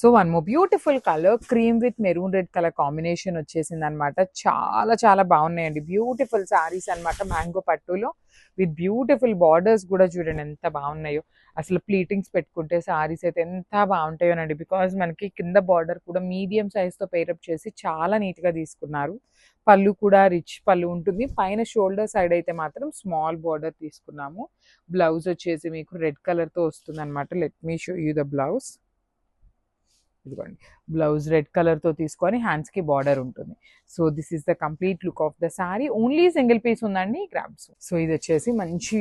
So one more beautiful colour cream with maroon red colour combination వచ్చేసింది అనమాట. చాలా చాలా బాగున్నాయండి, బ్యూటిఫుల్ శారీస్ అనమాట. మ్యాంగో పట్టులో విత్ బ్యూటిఫుల్ బార్డర్స్ కూడా చూడండి ఎంత బాగున్నాయో. అసలు ప్లీటింగ్స్ పెట్టుకుంటే శారీస్ అయితే ఎంత బాగుంటాయోనండి. బికాజ్ మనకి కింద బార్డర్ కూడా మీడియం సైజ్తో పేరప్ చేసి చాలా నీట్గా తీసుకున్నారు. పళ్ళు కూడా రిచ్ పళ్ళు ఉంటుంది. పైన షోల్డర్ సైడ్ అయితే మాత్రం స్మాల్ బార్డర్ తీసుకున్నాము. బ్లౌజ్ వచ్చేసి మీకు రెడ్ కలర్తో వస్తుంది అనమాట. Let me show you the blouse. ఇదిగోండి, బ్లౌజ్ రెడ్ కలర్తో తీసుకొని హ్యాండ్స్కి బార్డర్ ఉంటుంది. So this is the complete look of the sari. Only single piece ఉందండి గ్రాబ్స్. సో ఇది వచ్చేసి మంచి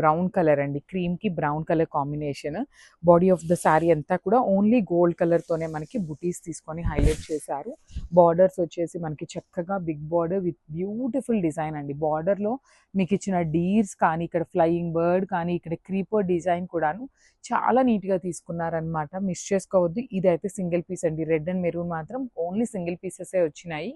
బ్రౌన్ కలర్ అండి, క్రీమ్కి brown colour combination. Body of the sari అంతా కూడా ఓన్లీ గోల్డ్ కలర్తోనే మనకి బుటీస్ తీసుకొని హైలైట్ చేశారు. బార్డర్స్ వచ్చేసి మనకి చక్కగా big border with beautiful design అండి. బార్డర్లో మీకు ఇచ్చిన డీర్స్ కానీ, ఇక్కడ ఫ్లయింగ్ బర్డ్ కానీ, ఇక్కడ క్రీపర్ డిజైన్ కూడాను చాలా నీట్గా తీసుకున్నారనమాట. మిస్ చేసుకోవద్దు. ఇదైతే సింగిల్ పీస్ అండి. రెడ్ అండ్ మెరూన్ మాత్రం ఓన్లీ సింగిల్ పీసెసే వచ్చినాయి.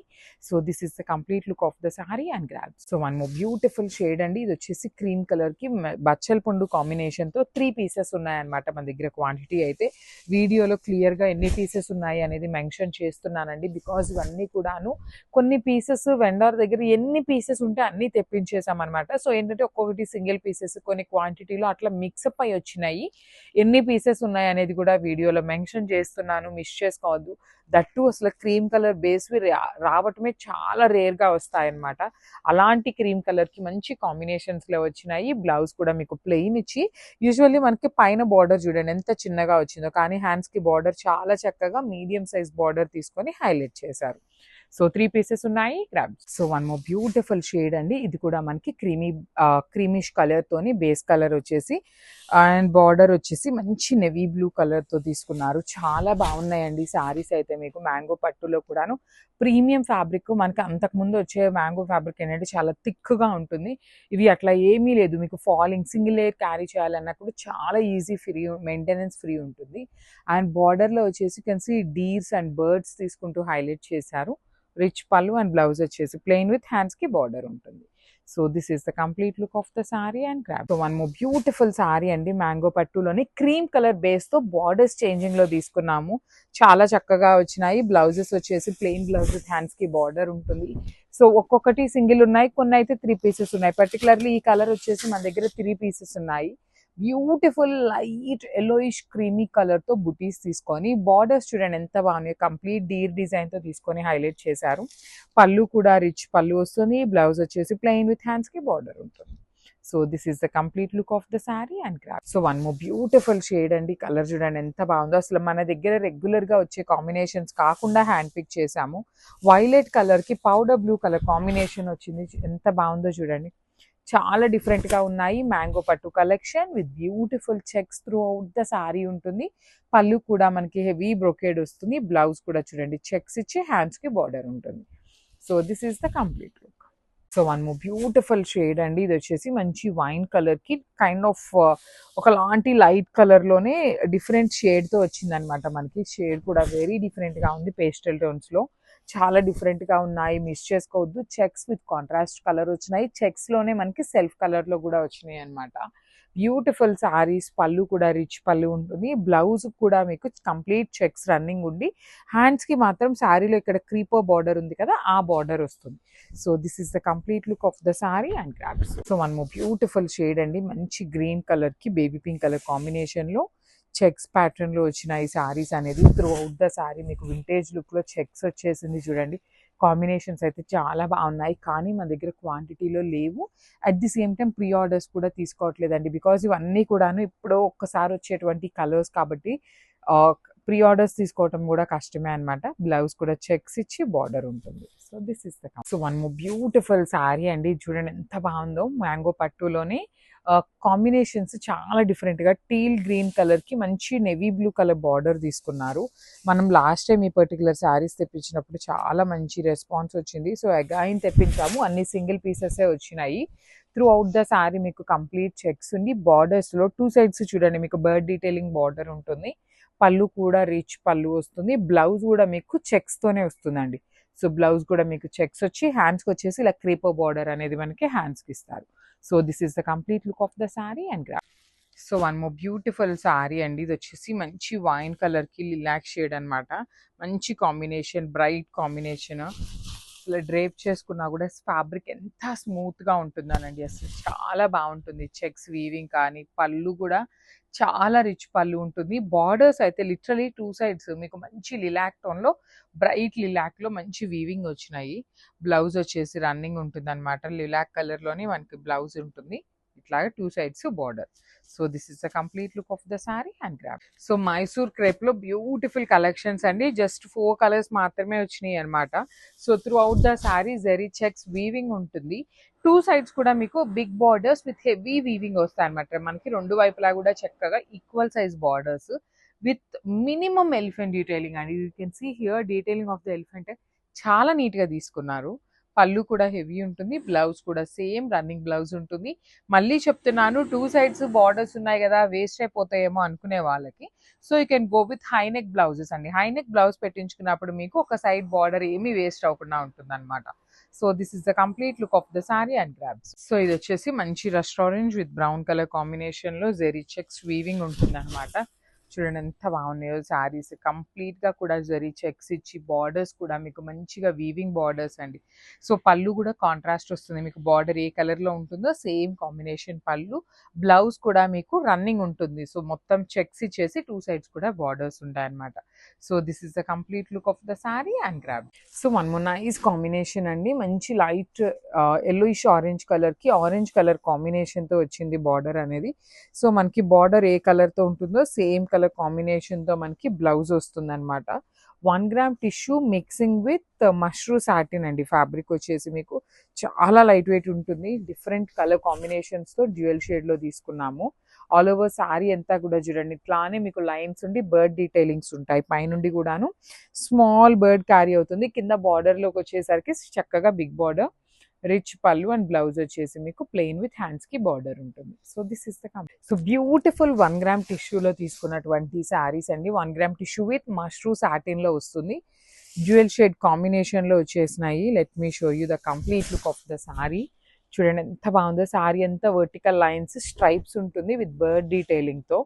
So this is the complete look of the sorry and grab. So one more beautiful shade అండి. ఇది వచ్చేసి క్రీమ్ కలర్కి బచ్చల పండు కాంబినేషన్తో 3 పీసెస్ ఉన్నాయన్నమాట మన దగ్గర. క్వాంటిటీ అయితే వీడియోలో క్లియర్గా ఎన్ని పీసెస్ ఉన్నాయి అనేది మెన్షన్ చేస్తున్నానండి. బికాజ్ ఇవన్నీ కూడాను కొన్ని పీసెస్ వెండర్ దగ్గర ఎన్ని పీసెస్ ఉంటే అన్నీ తెప్పించేసామన్నమాట. సో ఏంటంటే ఒక్కొక్కటి సింగిల్ పీసెస్ కొన్ని క్వాంటిటీలో అట్లా మిక్సప్ అయి వచ్చినాయి. ఎన్ని పీసెస్ ఉన్నాయి అనేది కూడా వీడియోలో మెన్షన్ చేస్తున్నాను, మిస్ చేసుకోవద్దు. దట్టు అసలు క్రీమ్ కలర్ బేస్వి రావటమే చాలా రేర్గా వస్తాయన్నమాట. అలాంటి క్రీమ్ కలర్కి మంచి కాంబినేషన్స్లో వచ్చినాయి. బ్లౌజ్ కూడా మీకు ప్లెయిన్ ఇచ్చి, యూజువల్లీ మనకి పైన బార్డర్ చూడండి ఎంత చిన్నగా వచ్చిందో, కానీ హ్యాండ్స్కి బార్డర్ చాలా చక్కగా మీడియం సైజ్ బార్డర్ తీసుకొని హైలైట్ చేశారు. సో 3 పీసెస్ ఉన్నాయి grab. So one more beautiful shade అండి. ఇది కూడా మనకి క్రీమిష్ కలర్తోని బేస్ కలర్ వచ్చేసి అండ్ బార్డర్ వచ్చేసి మంచి నెవీ బ్లూ కలర్తో తీసుకున్నారు. చాలా బాగున్నాయండి శారీస్ అయితే. మీకు మ్యాంగో పట్టులో కూడాను ప్రీమియం ఫ్యాబ్రిక్. మనకి అంతకుముందు వచ్చే మ్యాంగో ఫ్యాబ్రిక్ ఏంటంటే చాలా థిక్గా ఉంటుంది. ఇవి అట్లా ఏమీ లేదు. మీకు ఫాలింగ్ సింగిల్ లేయర్ క్యారీ చేయాలన్నా కూడా చాలా ఈజీ, ఫ్రీ, మెయింటెనెన్స్ ఫ్రీ ఉంటుంది. అండ్ బార్డర్లో వచ్చేసి కెన్సీ డీర్స్ అండ్ బర్డ్స్ తీసుకుంటూ హైలైట్ చేశారు. రిచ్ పళ్ళు అండ్ బ్లౌజ్ వచ్చేసి ప్లెయిన్ విత్ హ్యాండ్స్కి బార్డర్ ఉంటుంది. So this is the complete look of the sari and grab. So one more beautiful sari అండి. మ్యాంగో పట్టులోని క్రీమ్ కలర్ బేస్తో బార్డర్స్ చేంజింగ్లో తీసుకున్నాము. చాలా చక్కగా వచ్చినాయి. బ్లౌజెస్ వచ్చేసి ప్లెయిన్ బ్లౌజ్ విత్ హ్యాండ్స్కి బార్డర్ ఉంటుంది. సో ఒక్కొక్కటి సింగిల్ ఉన్నాయి, కొన్ని అయితే 3 పీసెస్ ఉన్నాయి. పర్టికులర్లీ ఈ కలర్ వచ్చేసి మన దగ్గర 3 పీసెస్ ఉన్నాయి. బ్యూటిఫుల్ లైట్ ఎల్లోయిష్ క్రీమీ కలర్తో బుటీస్ తీసుకొని బార్డర్స్ చూడండి ఎంత బాగున్నాయి. కంప్లీట్ డీర్ డిజైన్తో తీసుకొని హైలైట్ చేశారు. పళ్ళు కూడా రిచ్ పళ్ళు వస్తుంది. బ్లౌజ్ వచ్చేసి ప్లెయిన్ విత్ హ్యాండ్స్కి బార్డర్ ఉంటుంది. So this is the complete look of the sari and grab. So one more beautiful shade అండి. కలర్ చూడండి ఎంత బాగుందో. అసలు మన దగ్గర రెగ్యులర్గా వచ్చే కాంబినేషన్స్ కాకుండా హ్యాండ్ పిక్ చేసాము. వైలెట్ కలర్కి పౌడర్ బ్లూ కలర్ కాంబినేషన్ వచ్చింది. ఎంత బాగుందో చూడండి. చాలా డిఫరెంట్గా ఉన్నాయి. మ్యాంగో పట్టు collection with beautiful checks through out the sari ఉంటుంది. పళ్ళు కూడా మనకి హెవీ బ్రొకేడ్ వస్తుంది. బ్లౌజ్ కూడా చూడండి చెక్స్ ఇచ్చి హ్యాండ్స్కి బార్డర్ ఉంటుంది. So this is the complete look. So one more beautiful shade అండి. ఇది వచ్చేసి మంచి వైన్ కలర్కి కైండ్ ఆఫ్ ఒకలాంటి లైట్ కలర్లోనే డిఫరెంట్ షేడ్తో వచ్చిందనమాట. మనకి షేడ్ కూడా వెరీ డిఫరెంట్గా ఉంది. పేస్టల్ టోన్స్లో చాలా డిఫరెంట్గా ఉన్నాయి, మిస్ చేసుకోవద్దు. చెక్స్ విత్ కాంట్రాస్ట్ కలర్ వచ్చినాయి. చెక్స్లోనే మనకి సెల్ఫ్ కలర్లో కూడా వచ్చినాయి అనమాట. బ్యూటిఫుల్ శారీస్. పళ్ళు కూడా రిచ్ పళ్ళు ఉంటుంది. బ్లౌజ్ కూడా మీకు కంప్లీట్ చెక్స్ రన్నింగ్ ఉండి హ్యాండ్స్కి మాత్రం శారీలో ఇక్కడ క్రీపర్ బార్డర్ ఉంది కదా, ఆ బార్డర్ వస్తుంది. So this is the complete look of the sari and grabs. So one more beautiful shade అండి. మంచి గ్రీన్ కలర్కి బేబీ పింక్ కలర్ కాంబినేషన్లో చెక్స్ ప్యాటర్న్లో వచ్చిన ఈ శారీస్ అనేది త్రూ అవుట్ ద శారీ మీకు వింటేజ్ లుక్లో చెక్స్ వచ్చేసింది చూడండి. కాంబినేషన్స్ అయితే చాలా బాగున్నాయి, కానీ మన దగ్గర క్వాంటిటీలో లేవు. At the same time pre orders కూడా తీసుకోవట్లేదండి. బికాజ్ ఇవన్నీ కూడాను ఇప్పుడు ఒక్కసారి వచ్చేటువంటి కలర్స్ కాబట్టి ప్రీ ఆర్డర్స్ తీసుకోవటం కూడా కష్టమే అనమాట. బ్లౌజ్ కూడా చెక్స్ ఇచ్చి బార్డర్ ఉంటుంది. So this is the. So one more beautiful sari అండి. చూడండి ఎంత బాగుందో. మ్యాంగో పట్టులోనే కాంబినేషన్స్ చాలా డిఫరెంట్గా టీల్ గ్రీన్ కలర్కి మంచి నెవీ బ్లూ కలర్ బార్డర్ తీసుకున్నారు. మనం లాస్ట్ టైం ఈ పర్టికులర్ శారీస్ తెప్పించినప్పుడు చాలా మంచి రెస్పాన్స్ వచ్చింది. సో అగైన్ తెప్పించాము. అన్ని సింగిల్ పీసెసే వచ్చినాయి. త్రూ అవుట్ ద శారీ మీకు కంప్లీట్ చెక్స్ ఉంది. బార్డర్స్లో 2 సైడ్స్ చూడండి మీకు బర్డ్ డీటెయిలింగ్ బార్డర్ ఉంటుంది. పళ్ళు కూడా రిచ్ పళ్ళు వస్తుంది. బ్లౌజ్ కూడా మీకు చెక్స్తోనే వస్తుందండి. సో బ్లౌజ్ కూడా మీకు చెక్స్ వచ్చి హ్యాండ్స్కి వచ్చేసి ఇలా క్రీపర్ బార్డర్ అనేది మనకి హ్యాండ్స్కి ఇస్తారు. So this is the complete look of the sari and grab. So one more beautiful sorry అండి. ఇది వచ్చేసి మంచి వైన్ కలర్కి లిలాక్ షేడ్ అనమాట. మంచి కాంబినేషన్, బ్రైట్ కాంబినేషన్. అసలు డ్రేప్ చేసుకున్నా కూడా ఫ్యాబ్రిక్ ఎంత స్మూత్గా ఉంటుందోనండి. అసలు చాలా బాగుంటుంది. చెక్స్ వీవింగ్ కానీ, పళ్ళు కూడా చాలా రిచ్ పళ్ళు ఉంటుంది. బార్డర్స్ అయితే లిటరలీ 2 సైడ్స్ మీకు మంచి లిలాక్ టోన్లో, బ్రైట్ లిలాక్లో మంచి వీవింగ్ వచ్చినాయి. బ్లౌజ్ వచ్చేసి రన్నింగ్ ఉంటుంది అనమాట. లిలాక్ కలర్లోనే మనకి బ్లౌజ్ ఉంటుంది. ఇట్లాగా 2 sides border. So this is the complete look of the sorry and grab. So Mysore crepe లో బ్యూటిఫుల్ కలెక్షన్స్ అండి. జస్ట్ 4 కలర్స్ మాత్రమే వచ్చినాయి అనమాట. So throughout the sari zari checks weaving ఉంటుంది. 2 సైడ్స్ కూడా మీకు big borders with heavy weaving వస్తాయి అనమాట. మనకి రెండు వైపులా కూడా చక్కగా equal size borders with minimum elephant detailing అండి. You can see here detailing of the elephant చాలా నీట్ గా తీసుకున్నారు. పళ్ళు కూడా హెవీ ఉంటుంది. బ్లౌజ్ కూడా సేమ్ రన్నింగ్ బ్లౌజ్ ఉంటుంది. మళ్ళీ చెప్తున్నాను, 2 సైడ్స్ బార్డర్స్ ఉన్నాయి కదా, వేస్ట్ అయిపోతాయేమో అనుకునే వాళ్ళకి so you can go with high neck blouses అండి. హైనెక్ బ్లౌజ్ పెట్టించుకున్నప్పుడు మీకు ఒక సైడ్ బార్డర్ ఏమీ వేస్ట్ అవ్వకుండా ఉంటుంది అనమాట. So this is the complete look of the sorry and grabs. So ఇది వచ్చేసి మంచి restaurant with brown colour combination లో జెరీ చెక్స్ వీవింగ్ ఉంటుంది అనమాట. చూడండి ఎంత బాగున్నాయో శారీస్. కంప్లీట్గా కూడా జరీ చెక్స్ ఇచ్చి బార్డర్స్ కూడా మీకు మంచిగా వీవింగ్ బార్డర్స్ అండి. సో పళ్ళు కూడా కాంట్రాస్ట్ వస్తుంది. మీకు బార్డర్ ఏ కలర్లో ఉంటుందో సేమ్ కాంబినేషన్ పళ్ళు. బ్లౌజ్ కూడా మీకు రన్నింగ్ ఉంటుంది. సో మొత్తం చెక్స్ ఇచ్చేసి 2 సైడ్స్ కూడా బార్డర్స్ ఉంటాయన్నమాట. So this is the complete look of the sari and grab. So one more nice combination అండి. మంచి లైట్ ఎల్లోయిష్ ఆరెంజ్ కలర్కి ఆరెంజ్ కలర్ కాంబినేషన్తో వచ్చింది బార్డర్ అనేది. సో మనకి బార్డర్ ఏ కలర్తో ఉంటుందో సేమ్ కలర్ కాంబినేషన్తో మనకి బ్లౌజ్ వస్తుంది అనమాట. 1 gram tissue mixing with mashru satin అండి. ఫ్యాబ్రిక్ వచ్చేసి మీకు చాలా లైట్ వెయిట్ ఉంటుంది. డిఫరెంట్ కలర్ కాంబినేషన్స్తో డ్యూయల్ షేడ్లో తీసుకున్నాము. ఆల్ ఓవర్ శారీ అంతా కూడా చూడండి ఇట్లానే మీకు లైన్స్ ఉండి బర్డ్ డీటెయిలింగ్స్ ఉంటాయి. పైనుండి కూడాను స్మాల్ బర్డ్ క్యారీ అవుతుంది. కింద బార్డర్లోకి వచ్చేసరికి చక్కగా big border, rich pallu and blouse వచ్చేసి మీకు ప్లెయిన్ విత్ హ్యాండ్స్ కి బార్డర్ ఉంటుంది. So this is the complete. So beautiful 1 gram టిష్యూలో తీసుకున్నటువంటి శారీస్ అండి. 1 gram tissue with mashru satin లో వస్తుంది. డ్యూయల్ షేడ్ కాంబినేషన్ లో వచ్చేసినాయి. Let me show you the complete look of the sari. చూడండి ఎంత బాగుందో. శారీ అంతా వర్టికల్ లైన్స్ స్ట్రైప్స్ ఉంటుంది విత్ బర్డ్ డీటెయిలింగ్ తో.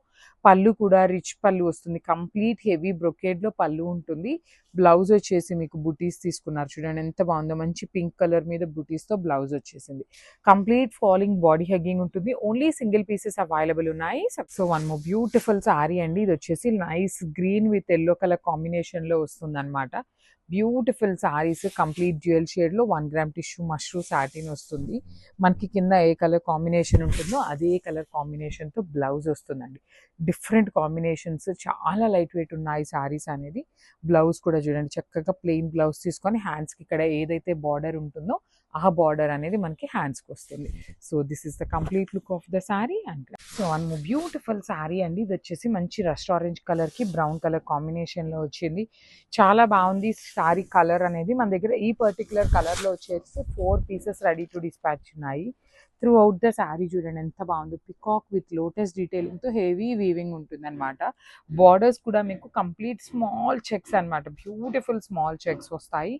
పళ్ళు కూడా రిచ్ పళ్ళు వస్తుంది. కంప్లీట్ హెవీ బ్రొకేడ్ లో పళ్ళు ఉంటుంది. బ్లౌజ్ వచ్చేసి మీకు బుటీస్ తీసుకున్నారు. చూడండి ఎంత బాగుందో. మంచి పింక్ కలర్ మీద బుటీస్ తో బ్లౌజ్ వచ్చేసింది. కంప్లీట్ ఫాలింగ్ బాడీ హగ్గింగ్ ఉంటుంది. ఓన్లీ సింగిల్ పీసెస్ అవైలబుల్ ఉన్నాయి. So one more beautiful sorry అండి. ఇది వచ్చేసి nice green with yellow colour combination లో వస్తుంది అనమాట. Beautiful saris complete dual shade లో 1 గ్రామ్ టిష్యూ మష్రూ సాటిన్ వస్తుంది. మనకి కింద ఏ కలర్ కాంబినేషన్ ఉంటుందో అదే కలర్ కాంబినేషన్ తో బ్లౌజ్ వస్తుందండి. డిఫరెంట్ కాంబినేషన్స్ చాలా లైట్ వెయిట్ ఉన్నాయి సారీస్ అనేది. బ్లౌజ్ కూడా చూడండి చక్కగా ప్లెయిన్ బ్లౌజ్ తీసుకొని హ్యాండ్స్ కి ఇక్కడ ఏదైతే బార్డర్ ఉంటుందో ఆ బార్డర్ అనేది మనకి హ్యాండ్స్ కి వస్తుంది. So this is the complete look of the sorry and so one beautiful sorry అండి. ఇది వచ్చేసి మంచి రస్ట్ ఆరెంజ్ కలర్ కి బ్రౌన్ కలర్ కాంబినేషన్ లో వచ్చింది. చాలా బాగుంది సారీ కలర్ అనేది. మన దగ్గర ఈ పర్టికులర్ కలర్ లో వచ్చేసి 4 పీసెస్ రెడీ టు డిస్పాచ్ ఉన్నాయి. త్రూ అవుట్ ద శారీ చూడండి ఎంత బాగుందో. పికాక్ విత్ లోటస్ డీటెయిలింగ్ తో హెవీ వీవింగ్ ఉంటుంది అనమాట. బార్డర్స్ కూడా మీకు కంప్లీట్ స్మాల్ చెక్స్ అనమాట. బ్యూటిఫుల్ స్మాల్ చెక్స్ వస్తాయి.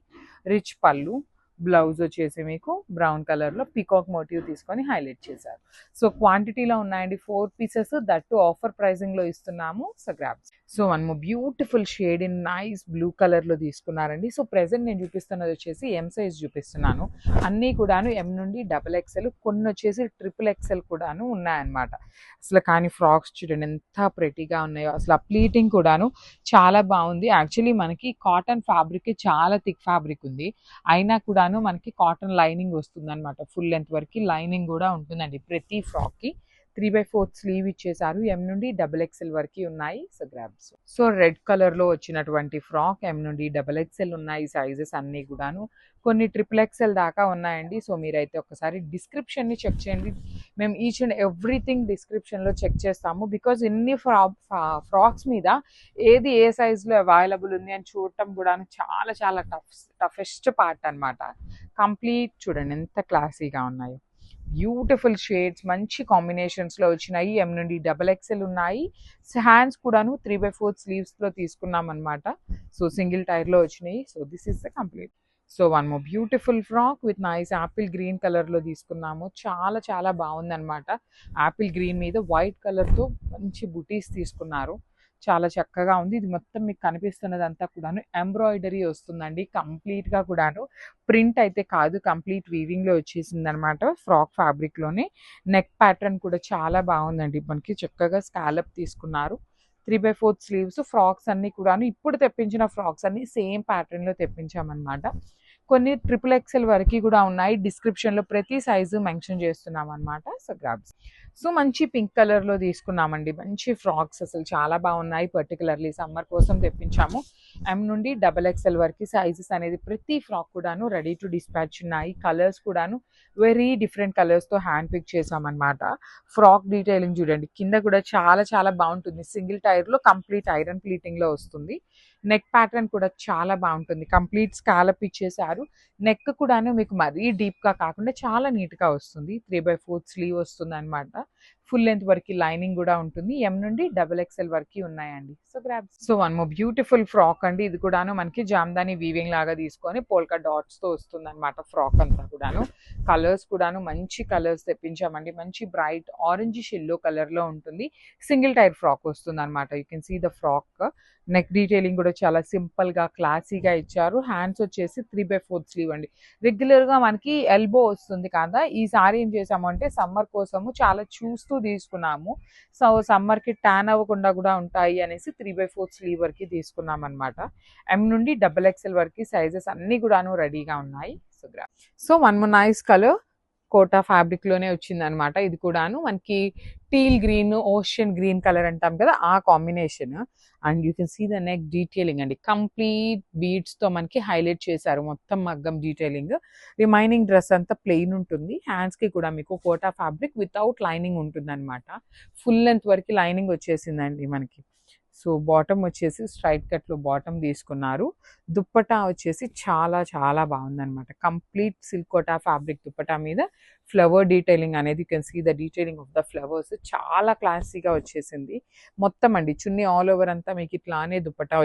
రిచ్ పళ్ళు, బ్లౌజ్ వచ్చేసి మీకు బ్రౌన్ కలర్ లో పికాక్ మోటివ్ తీసుకొని హైలైట్ చేశారు. సో క్వాంటిటీలో ఉన్నాయండి 4 పీసెస్. దట్టు ఆఫర్ ప్రైజింగ్ లో ఇస్తున్నాము. So grabs. So one more beautiful shade in nice blue colour లో తీసుకున్నారండి. సో ప్రెసెంట్ నేను చూపిస్తున్నది వచ్చేసి ఎం సైజ్ చూపిస్తున్నాను. అన్నీ కూడాను ఎం నుండి XXL, కొన్ని వచ్చేసి XXL కూడాను ఉన్నాయన్నమాట. అసలు కానీ ఫ్రాక్స్ చూడండి ఎంత ప్రెటీగా ఉన్నాయో. అసలు ఆ ప్లీటింగ్ కూడాను చాలా బాగుంది. యాక్చువల్లీ మనకి కాటన్ ఫ్యాబ్రిక్ చాలా థిక్ ఫ్యాబ్రిక్ ఉంది. అయినా కూడాను మనకి కాటన్ లైనింగ్ వస్తుంది అనమాట. ఫుల్ లెంత్ వరకు లైనింగ్ కూడా ఉంటుందండి ప్రతి ఫ్రాక్ కి. 3/4 స్లీవ్ ఇచ్చేసారు. ఎం నుండి XXL వరకు ఉన్నాయి. So grabs. So red colour లో వచ్చినటువంటి ఫ్రాక్ ఎం నుండి XXL ఉన్నాయి. సైజెస్ అన్ని కూడాను కొన్ని XXL దాకా ఉన్నాయండి. సో మీరైతే ఒకసారి డిస్క్రిప్షన్ ని చెక్ చేయండి. మేము ఈచ్ అండ్ ఎవ్రీథింగ్ డిస్క్రిప్షన్ లో చెక్ చేస్తాము. బికాజ్ ఇన్ని ఫ్రాక్స్ మీద ఏది ఏ సైజ్ లో అవైలబుల్ ఉంది అని చూడటం కూడా చాలా చాలా టఫెస్ట్ పార్ట్ అనమాట. కంప్లీట్ చూడండి ఎంత క్లాసీగా ఉన్నాయో. బ్యూటిఫుల్ షేడ్స్ మంచి కాంబినేషన్స్ లో వచ్చినాయి. ఎం నుండి XXL ఉన్నాయి. హ్యాండ్స్ కూడాను 3/4 స్లీవ్స్ లో తీసుకున్నాం అనమాట. సో సింగిల్ టైర్ లో వచ్చినాయి. So this is the complete. So one more beautiful frock with nice Apple green కలర్లో తీసుకున్నాము. చాలా చాలా బాగుందన్నమాట. యాపిల్ గ్రీన్ మీద వైట్ కలర్తో మంచి బుటీస్ తీసుకున్నారు. చాలా చక్కగా ఉంది. ఇది మొత్తం మీకు కనిపిస్తున్నదంతా కూడాను ఎంబ్రాయిడరీ వస్తుందండి. కంప్లీట్గా కూడాను ప్రింట్ అయితే కాదు, కంప్లీట్ వీవింగ్లో వచ్చేసింది అనమాట. ఫ్రాక్ ఫ్యాబ్రిక్లోనే నెక్ ప్యాటర్న్ కూడా చాలా బాగుందండి. మనకి చక్కగా స్కాలప్ తీసుకున్నారు. 3/4 స్లీవ్స్. ఫ్రాక్స్ అన్నీ కూడాను ఇప్పుడు తెప్పించిన ఫ్రాక్స్ అన్నీ సేమ్ ప్యాటర్న్లో తెప్పించామన్నమాట. కొన్ని XXL వరకు కూడా ఉన్నాయి. డిస్క్రిప్షన్లో ప్రతి సైజు మెన్షన్ చేస్తున్నాం అనమాట. So grabs. సో మంచి పింక్ కలర్లో తీసుకున్నామండి. మంచి ఫ్రాక్స్ అసలు చాలా బాగున్నాయి. పర్టికులర్లీ సమ్మర్ కోసం తెప్పించాము. M నుండి XXL వరకు సైజెస్ అనేది ప్రతి ఫ్రాక్ కూడాను రెడీ టు డిస్పాచ్ ఉన్నాయి. కలర్స్ కూడాను వెరీ డిఫరెంట్ కలర్స్తో హ్యాండ్ పిక్ చేసామన్నమాట. ఫ్రాక్ డీటెయిలింగ్ చూడండి, కింద కూడా చాలా చాలా బాగుంటుంది. సింగిల్ టైర్లో కంప్లీట్ ఐరన్ ప్లీటింగ్లో వస్తుంది. నెక్ ప్యాటర్న్ కూడా చాలా బాగుంటుంది. కంప్లీట్ స్కాలప్ ఇచ్చేసారు. నెక్ కూడాను మీకు మరీ డీప్గా కాకుండా చాలా నీట్గా వస్తుంది. 3/4 స్లీవ్ వస్తుంది అనమాట. ఫుల్ లెంత్ వరకు లైనింగ్ కూడా ఉంటుంది. M నుండి XXL వరకు ఉన్నాయండి. So grab. So one more beautiful frock అండి. ఇది కూడాను మనకి జామ్దాని వీవింగ్ లాగా తీసుకొని పోల్కా డాట్స్తో వస్తుంది అనమాట. ఫ్రాక్ అంతా కూడాను కలర్స్ కూడాను మంచి కలర్స్ తెప్పించామండి. మంచి బ్రైట్ ఆరెంజ్ షెల్లో కలర్లో ఉంటుంది. సింగిల్ టైర్ ఫ్రాక్ వస్తుంది అనమాట. You can see the frock. Neck detailing కూడా చాలా సింపుల్గా క్లాసీగా ఇచ్చారు. హ్యాండ్స్ వచ్చేసి 3/4 స్లీవ్ అండి. రెగ్యులర్గా మనకి ఎల్బో వస్తుంది కదా, ఈసారి ఏం చేసాము అంటే సమ్మర్ కోసము చాలా చూస్తూ తీసుకున్నాము. సో సమ్మర్కి ట్యాన్ అవ్వకుండా కూడా ఉంటాయి అనేసి 3/4 స్లీవ్ వరకు తీసుకున్నాం అనమాట. M నుండి XXL వరకు సైజెస్ అన్నీ కూడాను రెడీగా ఉన్నాయి. So one more nice colour Kota ఫ్యాబ్రిక్లోనే వచ్చిందనమాట. ఇది కూడాను మనకి teal green, ocean green colour అంటాం కదా, ఆ combination. And you can see the neck detailing అండి. కంప్లీట్ బీడ్స్తో మనకి హైలైట్ చేశారు మొత్తం మగ్గం డీటెయిలింగ్. రిమైనింగ్ డ్రెస్ అంతా ప్లెయిన్ ఉంటుంది. హ్యాండ్స్కి కూడా మీకు కోటా ఫ్యాబ్రిక్ వితౌట్ లైనింగ్ ఉంటుంది అనమాట. ఫుల్ లెంత్ వరకు లైనింగ్ వచ్చేసిందండి మనకి. సో బాటమ్ వచ్చేసి స్ట్రైట్ కట్లో బాటమ్ తీసుకున్నారు. దుప్పటా వచ్చేసి చాలా చాలా బాగుందన్నమాట. Complete silk Kota fabric dupatta మీద ఫ్లవర్ డీటెయిలింగ్ అనేది you can see the detailing of the flowers. చాలా క్లాసీగా వచ్చేసింది మొత్తం అండి. చున్నీ ఆల్ ఓవర్ అంతా మీకు ఇట్లానే దుప్పటా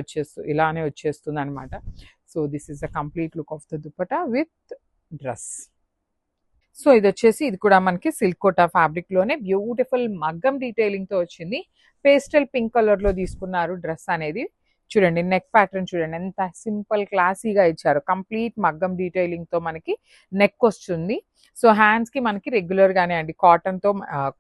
ఇలానే వచ్చేస్తుంది అనమాట. So this is the complete look of the dupatta with dress. So ఇది వచ్చేసి ఇది కూడా మనకి సిల్క్ కోటా ఫ్యాబ్రిక్లోనే బ్యూటిఫుల్ మగ్గం డీటెయిలింగ్తో వచ్చింది. పేస్టల్ పింక్ కలర్లో తీసుకున్నారు డ్రెస్ అనేది. చూడండి నెక్ ప్యాటర్న్ చూడండి ఎంత సింపుల్ క్లాసీగా ఇచ్చారు. కంప్లీట్ మగ్గం డీటెయిలింగ్తో మనకి నెక్ వస్తుంది. సో హ్యాండ్స్కి మనకి రెగ్యులర్గానే అండి కాటన్తో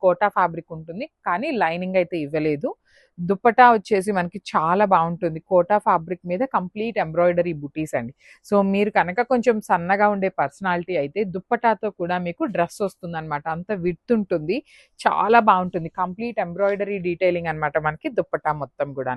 కోటా ఫ్యాబ్రిక్ ఉంటుంది, కానీ లైనింగ్ అయితే ఇవ్వలేదు. దుప్పటా వచ్చేసి మనకి చాలా బాగుంటుంది. కోటా ఫ్యాబ్రిక్ మీద కంప్లీట్ ఎంబ్రాయిడరీ బుటీస్ అండి. సో మీరు కనుక కొంచెం సన్నగా ఉండే పర్సనాలిటీ అయితే దుప్పటాతో కూడా మీకు డ్రెస్ వస్తుంది అనమాట. అంత విడ్త్ ఉంటుంది, చాలా బాగుంటుంది. కంప్లీట్ ఎంబ్రాయిడరీ డీటెయిలింగ్ అనమాట మనకి దుప్పటా మొత్తం కూడా.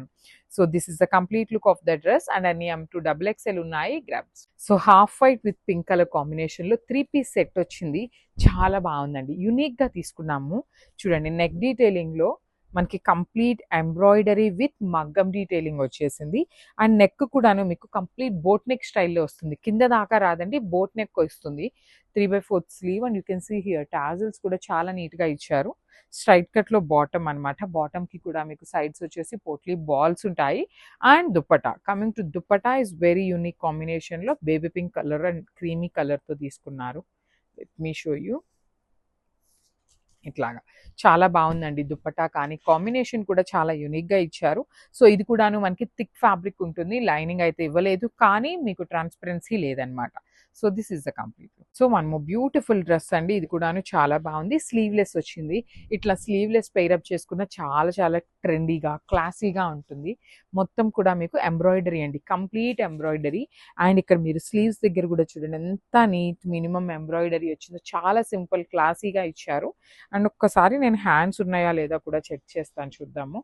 So this is the complete look of the dress. And అన్ని M to XXL ఉన్నాయి grabs. So half white with pink colour కాంబినేషన్లో 3-piece సెట్ వచ్చింది. చాలా బాగుందండి. యూనిక్గా తీసుకున్నాము. చూడండి నెక్ డీటెయిలింగ్లో మనకి కంప్లీట్ ఎంబ్రాయిడరీ విత్ మగ్గం డీటెయిలింగ్ వచ్చేసింది. అండ్ నెక్ కూడాను మీకు కంప్లీట్ బోట్ నెక్ స్టైల్లో వస్తుంది. కింద దాకా రాదండి, బోట్ నెక్ వస్తుంది. 3/4 sleeve. And you can see here tassels కూడా చాలా నీట్గా ఇచ్చారు. స్ట్రైట్ కట్లో బాటమ్ అనమాట. బాటమ్కి కూడా మీకు సైడ్స్ వచ్చేసి పోట్లీ బాల్స్ ఉంటాయి. And dupatta, coming to dupatta is very unique కాంబినేషన్లో baby pink colour and creamy కలర్తో తీసుకున్నారు. Let me show you. ఇట్లాగా చాలా బాగుందండి దుప్పటా, కానీ కాంబినేషన్ కూడా చాలా యూనిక్గా ఇచ్చారు. సో ఇది కూడాను మనకి థిక్ ఫ్యాబ్రిక్ ఉంటుంది. లైనింగ్ అయితే ఇవ్వలేదు, కానీ మీకు ట్రాన్స్పరెన్సీ లేదనమాట. So this is the complete. So one more beautiful dress అండి. ఇది కూడాను చాలా బాగుంది. స్లీవ్లెస్ వచ్చింది. ఇట్లా స్లీవ్లెస్ పెయిరప్ చేసుకున్న చాలా చాలా ట్రెండీగా క్లాసీగా ఉంటుంది. మొత్తం కూడా మీకు ఎంబ్రాయిడరీ అండి, కంప్లీట్ ఎంబ్రాయిడరీ. అండ్ ఇక్కడ మీరు స్లీవ్స్ దగ్గర కూడా చూడండి ఎంత నీట్ మినిమం ఎంబ్రాయిడరీ వచ్చిందో. చాలా సింపుల్ క్లాసీగా ఇచ్చారు. అండ్ ఒక్కసారి నేను హ్యాండ్స్ ఉన్నాయా లేదా కూడా చెక్ చేస్తాను, చూద్దాము.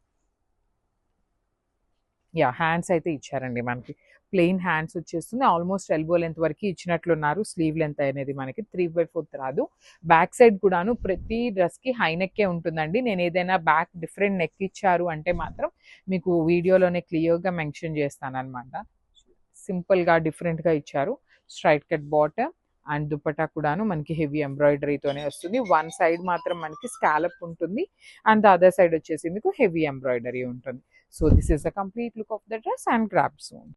యా, హ్యాండ్స్ అయితే ఇచ్చారండి మనకి. ప్లెయిన్ హ్యాండ్స్ వచ్చేస్తుంది. ఆల్మోస్ట్ ఎల్బో లెంత్ వరకు ఇచ్చినట్లున్నారు. స్లీవ్ లెంత్ అనేది మనకి 3/4 రాదు. బ్యాక్ సైడ్ కూడాను ప్రతి డ్రెస్కి హై నెక్కే ఉంటుందండి. నేను ఏదైనా బ్యాక్ డిఫరెంట్ నెక్ ఇచ్చారు అంటే మాత్రం మీకు వీడియోలోనే క్లియర్గా మెన్షన్ చేస్తాను అనమాట. సింపుల్గా డిఫరెంట్గా ఇచ్చారు. Straight cut bottom and dupatta కూడాను మనకి హెవీ ఎంబ్రాయిడరీతోనే వస్తుంది. వన్ సైడ్ మాత్రం మనకి స్కాలప్ ఉంటుంది అండ్ ద అదర్ సైడ్ వచ్చేసి మీకు హెవీ ఎంబ్రాయిడరీ ఉంటుంది. So this is the complete look of the dress and grab soon.